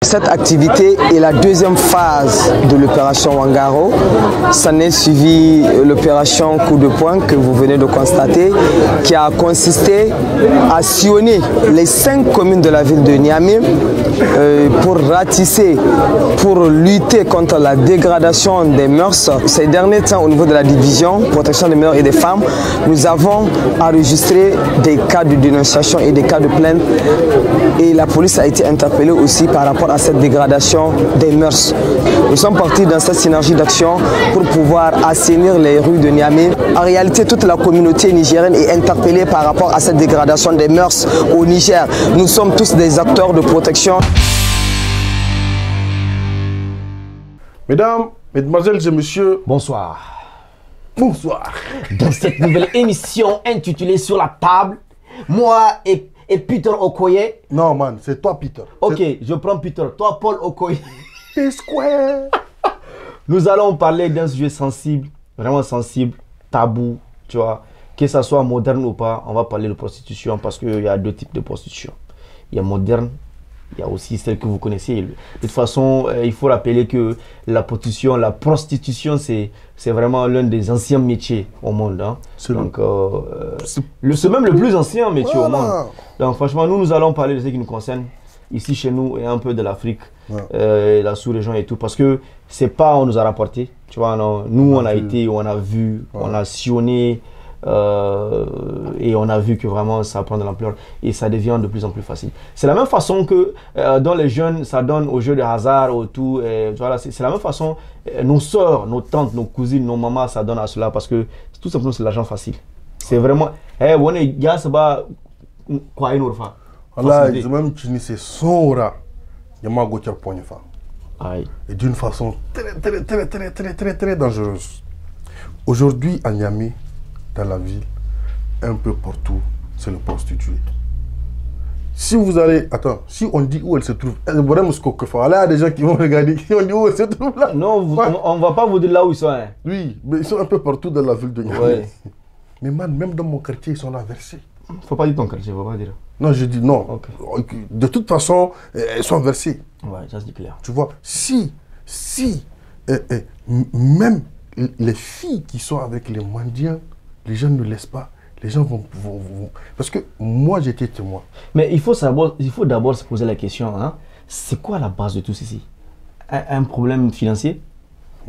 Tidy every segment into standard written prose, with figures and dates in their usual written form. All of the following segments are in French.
Cette activité est la deuxième phase de l'opération Wangaro. S'en est suivi l'opération Coup de poing que vous venez de constater, qui a consisté à sillonner les 5 communes de la ville de Niamey pour ratisser, pour lutter contre la dégradation des mœurs. Ces derniers temps, au niveau de la division protection des mineurs et des femmes, nous avons enregistré des cas de dénonciation et des cas de plainte, et la police a été interpellée aussi par rapport à cette dégradation des mœurs. Nous sommes partis dans cette synergie d'action pour pouvoir assainir les rues de Niamey. En réalité, toute la communauté nigérienne est interpellée par rapport à cette dégradation des mœurs au Niger. Nous sommes tous des acteurs de protection. Mesdames, mesdemoiselles et messieurs, bonsoir. Bonsoir. Dans cette nouvelle émission intitulée Sur la table, moi et Peter Okoye. Non, man, c'est toi, Peter. Ok, je prends Peter. Toi, Paul Okoye. P-Square. Nous allons parler d'un sujet sensible, vraiment sensible, tabou, tu vois. Que ça soit moderne ou pas, on va parler de prostitution parce qu'il y a 2 types de prostitution. Il y a moderne, il y a aussi celle que vous connaissez. De toute façon, il faut rappeler que la prostitution, c'est vraiment l'un des anciens métiers au monde. Hein. Donc, c'est même le plus ancien métier au monde. Donc, franchement, nous allons parler de ce qui nous concerne ici chez nous et un peu de l'Afrique, la sous-région et tout. Parce que c'est pas on nous a rapporté. Tu vois, non, nous, on a été, on a vu, on a sillonné. Et on a vu que vraiment ça prend de l'ampleur et ça devient de plus en plus facile. C'est la même façon que dans les jeunes, ça donne aux jeux de hasard, au tout. Voilà, c'est la même façon. Nos soeurs, nos tantes, nos cousines, nos mamans, ça donne à cela parce que tout simplement c'est l'argent facile. C'est vraiment. On est gars, c'est pas quoi une orpha. Voilà, ils ont même utilisé son rat. Il y a ma gouttière poignée. Et d'une façon très dangereuse. Aujourd'hui, à Niamey, dans la ville, un peu partout, c'est le prostitué. Si vous allez, attends, si on dit où elle se trouve, vraiment ce qu'on fait, là, il y a des gens qui vont regarder, si on dit où elle se trouve là. Non, on ne va pas vous dire là où ils sont. Hein. Oui, mais ils sont un peu partout dans la ville de Niamey. Ouais. Mais man, même dans mon quartier, ils sont là versés. Faut pas dire ton quartier, faut pas dire. Non, je dis non. Okay. De toute façon, elles sont versées. Ouais, ça c'est clair. Tu vois, si même les filles qui sont avec les mendiants, les gens ne laissent pas, les gens vont... Parce que moi, j'étais témoin. Mais il faut d'abord se poser la question, hein, c'est quoi la base de tout ceci? Un problème financier,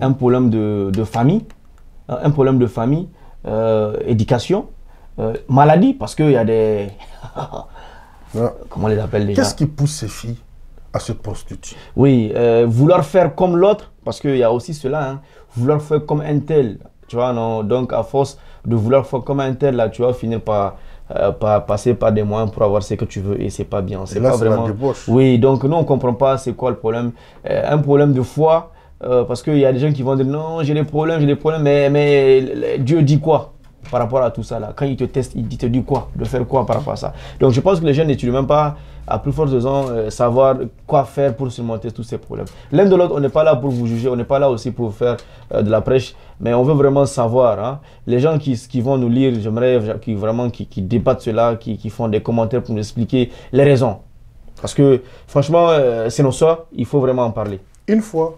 un problème de famille, éducation, maladie, parce qu'il y a des... Comment on les appelle déjà? Qu'est-ce qui pousse ces filles à se prostituer? Oui, vouloir faire comme l'autre, parce qu'il y a aussi cela, hein, vouloir faire comme un tel. Tu vois, non? Donc, à force de vouloir faire comme un tel, là, tu vas finir par passer par des moyens pour avoir ce que tu veux et c'est pas bien. C'est pas vraiment. Oui, donc nous, on comprend pas c'est quoi le problème. Un problème de foi, parce qu'il y a des gens qui vont dire non, j'ai des problèmes, mais Dieu dit quoi par rapport à tout ça là? Quand il te teste, il te dit quoi? De faire quoi par rapport à ça? Donc, je pense que les jeunes n'étudient même pas, à plus forte raison, savoir quoi faire pour surmonter tous ces problèmes. L'un de l'autre, on n'est pas là pour vous juger, on n'est pas là aussi pour faire de la prêche, mais on veut vraiment savoir. Hein. Les gens qui vont nous lire, j'aimerais qui débattent cela, qui font des commentaires pour nous expliquer les raisons. Parce que franchement, c'est nos soeurs, il faut vraiment en parler. Une fois,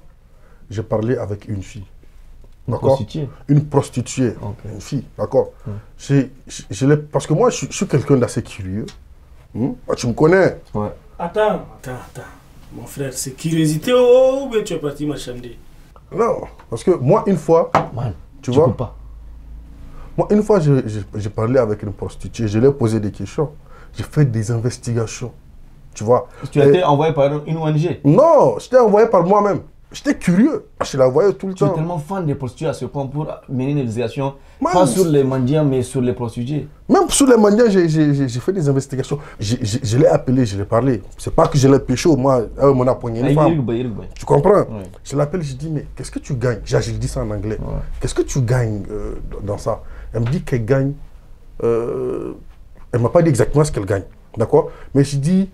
j'ai parlé avec une fille. Une prostituée, une fille, d'accord. Parce que moi, je suis quelqu'un d'assez curieux. Tu me connais. Ouais. Attends. Mon frère, c'est curiosité ou bien tu es parti marchander? Non, parce que moi, une fois, tu vois, pas. Moi, une fois, j'ai parlé avec une prostituée, je lui ai posé des questions. J'ai fait des investigations, tu vois. Tu as été envoyé par une ONG? Non, j'étais envoyé par moi-même. J'étais curieux, je la voyais tout le temps. Tu es tellement fan des prostituées à ce point pour mener une investigation, pas sur les mendiants, mais sur les prostituées. Même sur les mendiants, j'ai fait des investigations. Je l'ai appelé, je l'ai parlé. C'est pas que je l'ai pécho, moi, on a poigné une femme. Tu comprends? Ouais. Je l'appelle, je dis, mais qu'est-ce que tu gagnes? Je dis ça en anglais. Ouais. Qu'est-ce que tu gagnes dans ça? Elle me dit qu'elle gagne. Elle ne m'a pas dit exactement ce qu'elle gagne. D'accord? Mais je dis.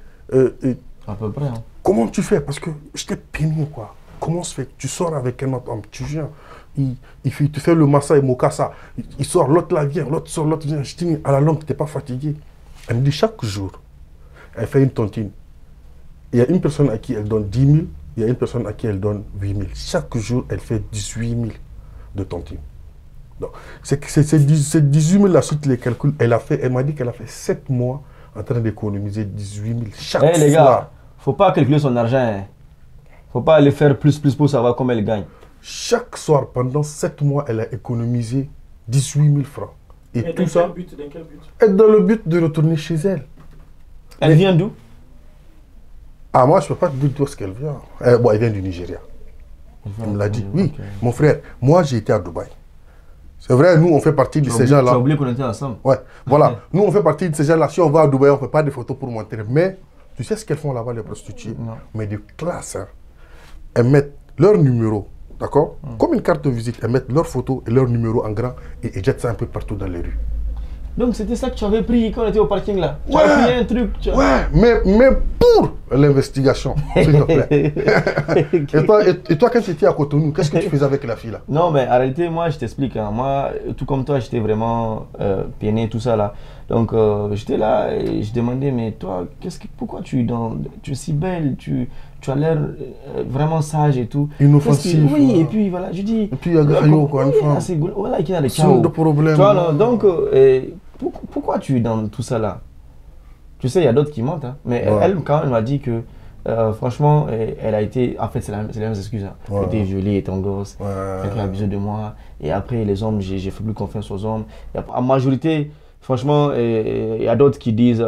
À peu près. Hein. Comment tu fais? Parce que j'étais peiné, quoi. Comment se fait? Tu sors avec un autre homme, tu viens, il te fait le massa et mokassa, il sort, l'autre là vient, l'autre sort, l'autre vient. Je dis, à la longue, tu n'es pas fatigué? Elle me dit, chaque jour, elle fait une tontine. Il y a une personne à qui elle donne 10 000, il y a une personne à qui elle donne 8 000. Chaque jour, elle fait 18 000 de tontine. Donc, ces 18 000, là, suite les calculs, elle m'a dit qu'elle a fait 7 mois en train d'économiser 18 000 chaque soir. Les gars, faut pas calculer son argent. Hein. Faut pas aller faire plus pour savoir comment elle gagne. Chaque soir, pendant 7 mois, elle a économisé 18 000 francs. Et tout ça, dans quel but? dans le but de retourner chez elle. Elle vient d'où? Ah, moi, je ne peux pas te dire d'où est-ce qu'elle vient. Bon, elle vient du Nigeria. Elle me l'a dit. Oui, okay. Mon frère, moi, j'ai été à Dubaï. C'est vrai, nous, on fait partie de ces gens-là. Tu as oublié qu'on était ensemble. Ouais, voilà. Nous, on fait partie de ces gens-là. Si on va à Dubaï, on ne fait pas de photos pour montrer. Mais, tu sais ce qu'elles font là-bas, les prostituées? Non. Mais de classe, hein. Elles mettent leur numéro, d'accord? Comme une carte de visite. Elles mettent leur photo et leur numéro en grand et jettent ça un peu partout dans les rues. Donc, c'était ça que tu avais pris quand on était au parking là? Tu as pris un truc? Ouais, mais pour l'investigation, s'il te plaît. et toi, quand tu étais à Cotonou, qu'est-ce que tu faisais avec la fille là? Non, mais en réalité, moi, je t'explique. Hein. Moi, tout comme toi, j'étais vraiment peiné, tout ça là. Donc, j'étais là et je demandais, mais toi, pourquoi tu es si belle, tu as l'air vraiment sage et tout. Inoffensive. Oui, et puis voilà, je dis. Et puis, il y a Gaïo, quoi, une femme. Voilà, il y a des chaos. de problèmes. Tu vois, non, donc, pourquoi tu es dans tout ça là? Tu sais, il y a d'autres qui mentent, hein. Mais elle, quand même, m'a dit que, franchement, elle a été. En fait, c'est la même excuse. Hein. Elle a été violée étant gosse. Quelqu'un a abusé de moi. Et après, les hommes, j'ai fait plus confiance aux hommes. En majorité. Franchement, il y a d'autres qui disent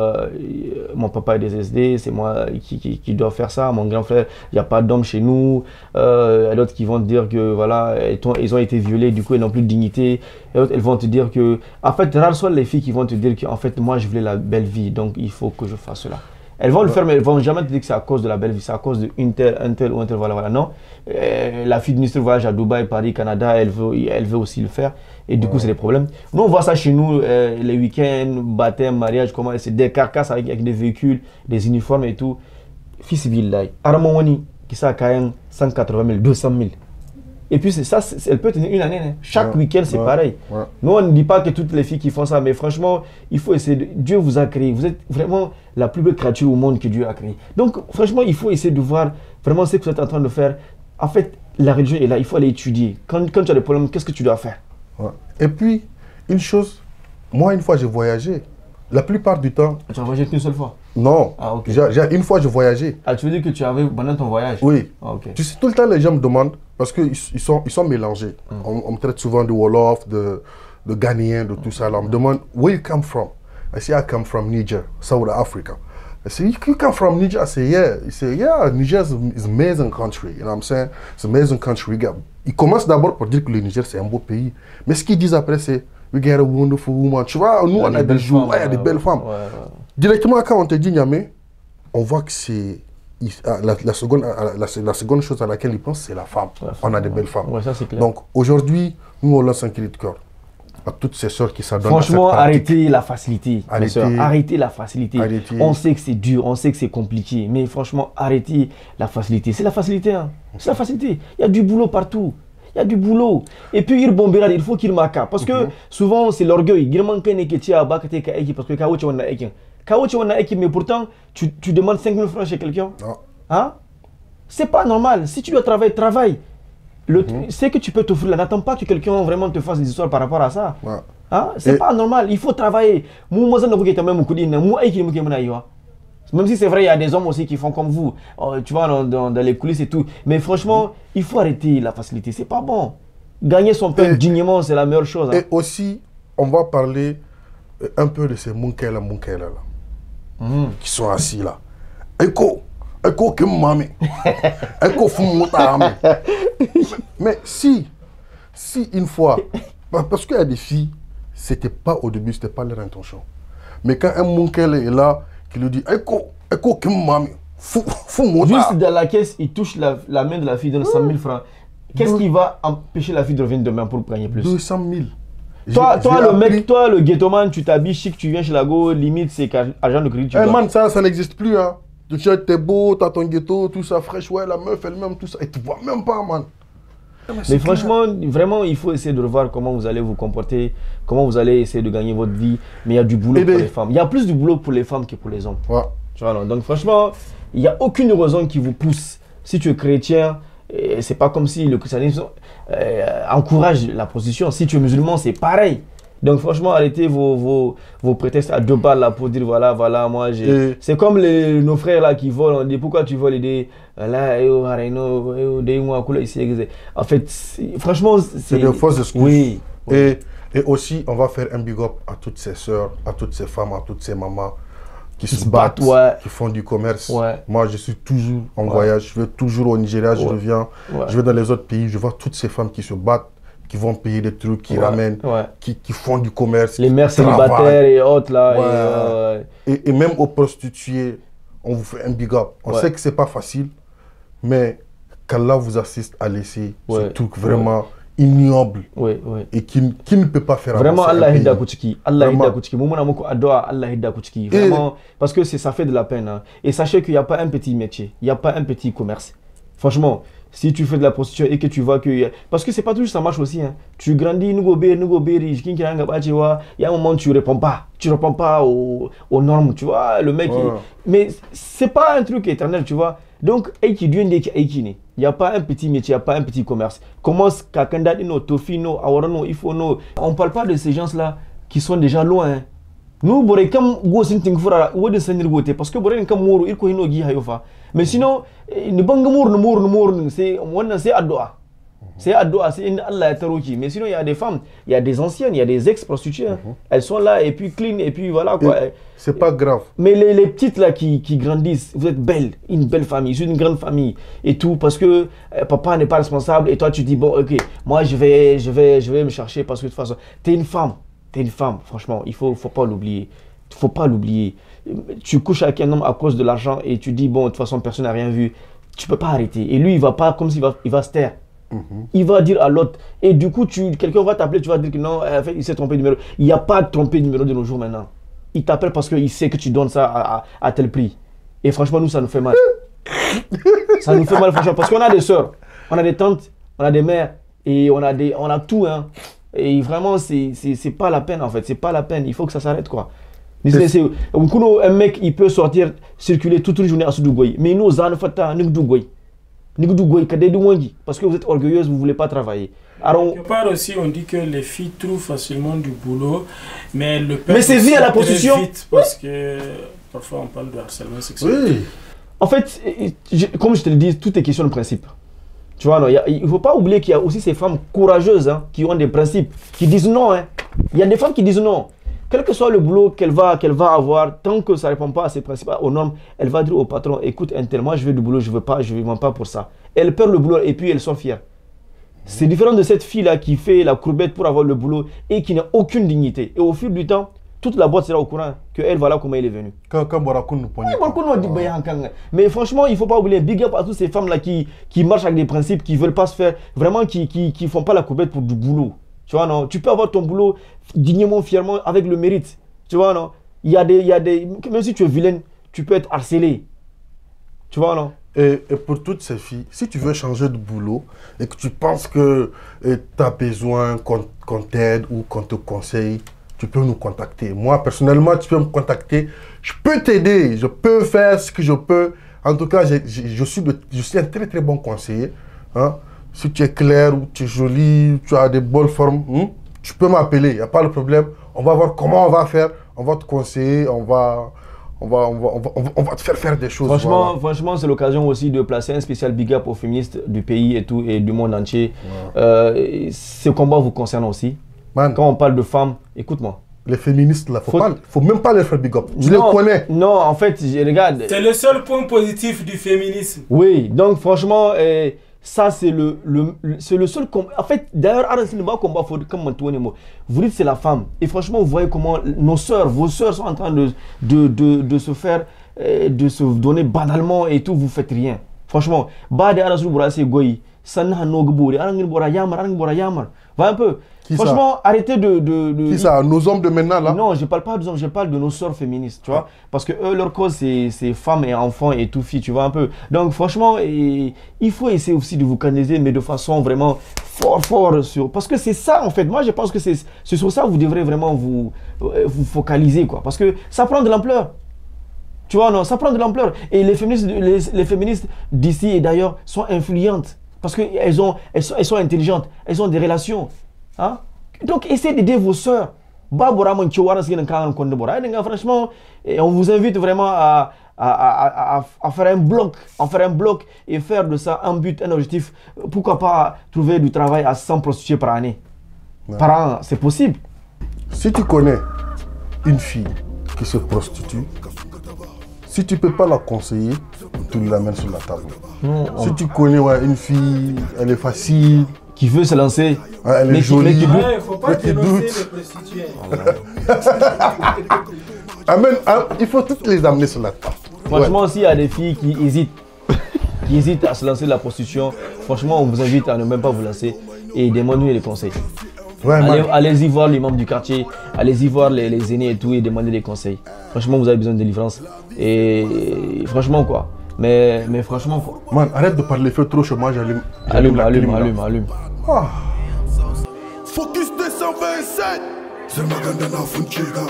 mon papa est décédé, c'est moi qui dois faire ça, mon grand frère, il n'y a pas d'homme chez nous. Il y a d'autres qui vont te dire que voilà, ils ont été violés, du coup ils n'ont plus de dignité. Et d'autres, elles vont te dire que, en fait, rares sont les filles qui vont te dire que, en fait, moi je voulais la belle vie, donc il faut que je fasse cela. Elles vont le faire, mais elles ne vont jamais te dire que c'est à cause de la belle vie, c'est à cause d'un tel ou un tel, voilà. Non, la fille du ministre voyage à Dubaï, Paris, Canada, elle veut aussi le faire. Et du coup, c'est des problèmes. Nous, on voit ça chez nous, les week-ends, baptême, mariage, comment c'est des carcasses avec des véhicules, des uniformes et tout. Fils Villa, Aramoni, qui ça a quand même 180 000, 200 000. Et puis, ça, elle peut tenir une année. Hein. Chaque week-end, c'est pareil. Nous, on ne dit pas que toutes les filles qui font ça, mais franchement, il faut essayer. Dieu vous a créé. Vous êtes vraiment la plus belle créature au monde que Dieu a créée. Donc, franchement, il faut essayer de voir vraiment ce que vous êtes en train de faire. En fait, la religion est là, il faut aller étudier. Quand tu as des problèmes, qu'est-ce que tu dois faire? Et puis, une chose, moi, une fois, j'ai voyagé. La plupart du temps... Tu as voyagé qu'une seule fois? Non. Ah, ok. Une fois, j'ai voyagé. Ah, tu veux dire que tu avais pendant ton voyage? Oui. Ah, ok. Tu sais, tout le temps, les gens me demandent, parce qu'ils sont mélangés. On me traite souvent de Wolof, de Ghanéen, de tout ça. Là. On me demande, where you come from? I say, I come from Niger, South Africa. I say, you come from Niger? I say, yeah. He say, yeah, Niger is an amazing country. You know what I'm saying? It's an amazing country. Ils commencent d'abord par dire que le Niger, c'est un beau pays. Mais ce qu'ils disent après, c'est, we get a wonderful woman. Tu vois, nous, on a des jours, il y a des belles femmes. Directement, quand on te dit Niamey, on voit que c'est... La seconde chose à laquelle ils pensent, c'est la femme. On a des belles femmes. Ouais, ça, c'est clair. Donc, aujourd'hui, nous, on lance un cri de cœur à toutes ces sœurs qui s'adonnent. Franchement, arrêtez la facilité. Arrêtez la facilité. On sait que c'est dur, on sait que c'est compliqué, mais franchement, arrêtez la facilité. C'est la facilité, hein. C'est la facilité. Il y a du boulot partout. Il y a du boulot. Et puis, il faut qu'il marque. Parce que souvent, c'est l'orgueil. Mais pourtant, tu demandes 5 000 francs chez quelqu'un. Hein? C'est pas normal. Si tu dois travailler, travaille. C'est que tu peux t'offrir là. N'attends pas que quelqu'un vraiment te fasse des histoires par rapport à ça. Hein? C'est pas normal. Il faut travailler. Même si c'est vrai, il y a des hommes aussi qui font comme vous. Tu vois, dans les coulisses et tout. Mais franchement, il faut arrêter la facilité. C'est pas bon. Gagner son pain dignement, c'est la meilleure chose. Hein. Et aussi, on va parler un peu de ces munkela là. Qui sont assis là. Mais si une fois, parce qu'il y a des filles, c'était pas au début, c'était pas leur intention. Mais quand un munkel est là, qui lui dit juste dans la caisse, il touche la main de la fille, donne 100 000 francs. Qu'est-ce qui va empêcher la fille de revenir demain pour gagner plus? 200 000. Toi, le mec, toi, le ghettoman, tu t'habilles chic, tu viens chez la go, limite, c'est agent de crédit. Man, ça n'existe plus, hein. Tu es beau, tu as ton ghetto, tout ça, fraîche, ouais, la meuf elle-même, tout ça. Et tu vois même pas, man. Mais franchement, vraiment, il faut essayer de revoir comment vous allez vous comporter, comment vous allez essayer de gagner votre vie. Mais il y a du boulot pour les femmes. Il y a plus de boulot pour les femmes que pour les hommes. Tu vois, donc franchement, Il n'y a aucune raison qui vous pousse. Si tu es chrétien, c'est pas comme si le christianisme encourage la prostitution. Si tu es musulman, c'est pareil. Donc franchement, arrêtez vos prétextes à 2 balles là pour dire voilà, moi j'ai... C'est comme nos frères là qui volent, on dit pourquoi tu voles des... En fait, franchement, c'est de fausses excuses. Oui. Et aussi, on va faire un big up à toutes ces sœurs, à toutes ces femmes, à toutes ces mamans qui se battent, qui font du commerce. Ouais. Moi, je suis toujours en voyage, je vais toujours au Nigeria, je reviens, je vais dans les autres pays, je vois toutes ces femmes qui se battent, qui vont payer des trucs, qui ramènent, qui font du commerce. Les mères célibataires et autres là. Et même aux prostituées, on vous fait un big up. On sait que c'est pas facile, mais qu'Allah vous assiste à laisser ce truc vraiment ignoble et qui ne peut pas faire vraiment Allah hidda ku ciki, Allah hidda ku ciki. Mu muna muku addu'a Allah hidda ku ciki. Vraiment, parce que ça fait de la peine. Hein. Et sachez qu'il n'y a pas un petit métier, il n'y a pas un petit commerce. Franchement, si tu fais de la prostitution et que tu vois que... Parce que c'est pas toujours ça marche aussi. Hein. Tu grandis, il y a un moment où tu réponds pas aux normes, tu vois. Le mec, mais c'est pas un truc éternel, tu vois. Donc, il n'y a pas un petit métier, il n'y a pas un petit commerce. Commence Kakanda, Tofino, Awarano, Ifono. On ne parle pas de ces gens-là qui sont déjà loin. Hein. Nous, parce que mais sinon, c'est Addoa. C'est Addoa, c'est Allah Tarouki. Mais sinon, il y a des femmes, il y a des anciennes, il y a des ex-prostituées. Elles sont là et puis clean et puis voilà quoi. C'est pas grave. Mais les petites là qui grandissent, vous êtes belles, une belle famille, c'est une grande famille et tout parce que papa n'est pas responsable et toi tu dis bon ok, moi je vais me chercher parce que de toute façon, t'es une femme, franchement, il faut pas l'oublier. Faut pas l'oublier. Tu couches avec un homme à cause de l'argent et tu dis bon de toute façon personne n'a rien vu. Tu peux pas arrêter. Et lui il va pas comme s'il va se taire. Il va dire à l'autre et du coup quelqu'un va t'appeler, tu vas dire que non, en fait, il s'est trompé de numéro. Il n'y a pas de trompé de numéro de nos jours maintenant. Il t'appelle parce qu'il sait que tu donnes ça à tel prix. Et franchement nous ça nous fait mal. Ça nous fait mal franchement parce qu'on a des soeurs, on a des tantes, on a des mères et on a tout hein. Et vraiment c'est pas la peine en fait, c'est pas la peine, il faut que ça s'arrête quoi. Un mec il peut sortir circuler toute une journée à Soudougoy mais nous parce que vous êtes orgueilleuse, vous ne voulez pas travailler. Alors, quelque part aussi, on dit que les filles trouvent facilement du boulot, mais le mais c'est via la prostitution. Vite parce que parfois on parle de harcèlement sexuel. Oui. En fait, comme je te le dis, tout est question de principe. Tu vois, il ne faut pas oublier qu'il y a aussi ces femmes courageuses hein, qui ont des principes, qui disent non. Hein. Il y a des femmes qui disent non. Quel que soit le boulot qu'elle va avoir, tant que ça ne répond pas à ses principes, aux normes, elle va dire au patron, écoute, intel, moi je veux du boulot, je ne vends pas pour ça. Elle perd le boulot et puis elle sont fière. C'est différent de cette fille-là qui fait la courbette pour avoir le boulot et qui n'a aucune dignité. Et au fil du temps, toute la boîte sera au courant qu'elle, voilà comment elle est venue. Mais franchement, il ne faut pas oublier, big up à toutes ces femmes-là qui marchent avec des principes, qui ne veulent pas se faire, vraiment qui font pas la courbette pour du boulot. Tu vois, non, tu peux avoir ton boulot dignement, fièrement, avec le mérite. Tu vois, non, il y a des... Même si tu es vilaine, tu peux être harcelé. Tu vois, non. Et pour toutes ces filles, si tu veux changer de boulot et que tu penses que tu as besoin qu'on t'aide ou qu'on te conseille, tu peux nous contacter. Moi, personnellement, tu peux me contacter. Je peux t'aider. Je peux faire ce que je peux. En tout cas, je suis un très, très bon conseiller. Hein. Si tu es clair ou tu es jolie, tu as des bonnes formes, tu peux m'appeler, il n'y a pas de problème. On va voir comment on va faire, on va te conseiller, on va te faire des choses. Franchement, franchement c'est l'occasion aussi de placer un spécial big up aux féministes du pays et tout et du monde entier. Ouais. Ce combat vous concerne aussi. Man, quand on parle de femmes, écoute-moi. Les féministes, là, faut même pas les faire big up. Je les connais. Non, en fait, regarde. C'est le seul point positif du féminisme. Oui, donc franchement... ça, c'est le seul combat. En fait, d'ailleurs, vous dites c'est la femme. Et franchement, vous voyez comment vos sœurs sont en train de se faire, de se donner banalement et tout, vous faites rien. Franchement, va un peu. Franchement, arrêtez de... Qui ça? Nos hommes de maintenant, là? Non, je ne parle pas des hommes, je parle de nos sœurs féministes, tu vois. Parce que eux, leur cause, c'est femmes et enfants et tout filles, tu vois un peu. Donc, franchement, il faut essayer aussi de vous canaliser, mais de façon vraiment fort sur... Parce que c'est ça, en fait. Moi, je pense que c'est sur ça que vous devrez vraiment vous focaliser, quoi. Parce que ça prend de l'ampleur. Tu vois, non, ça prend de l'ampleur. Et les féministes d'ici et d'ailleurs sont influentes. Parce qu'elles sont intelligentes. Elles ont des relations. Hein? Donc, essayez d'aider vos sœurs. Franchement, on vous invite vraiment à faire un bloc et faire de ça un but, un objectif. Pourquoi pas trouver du travail à 100 prostituées par année? Ouais. Par an, c'est possible. Si tu connais une fille qui se prostitue, si tu ne peux pas la conseiller, tu l'amènes sur la table. Si tu connais une fille, elle est facile, qui veut se lancer, elle est jolie, il ne faut pas dénoncer les prostituées. Il faut toutes les amener sur la table. Franchement, s'il y a des filles qui hésitent à se lancer de la prostitution, franchement, on vous invite à ne même pas vous lancer et demandez les conseils. Allez-y voir les membres du quartier, allez-y voir les aînés et tout et demandez des conseils. Franchement, vous avez besoin de délivrance. Et franchement, quoi. Mais franchement, quoi. Man, arrête de parler, fais trop chaud, moi j'allume. Allume. Ah. Focus 227. C'est Magandana Funchega.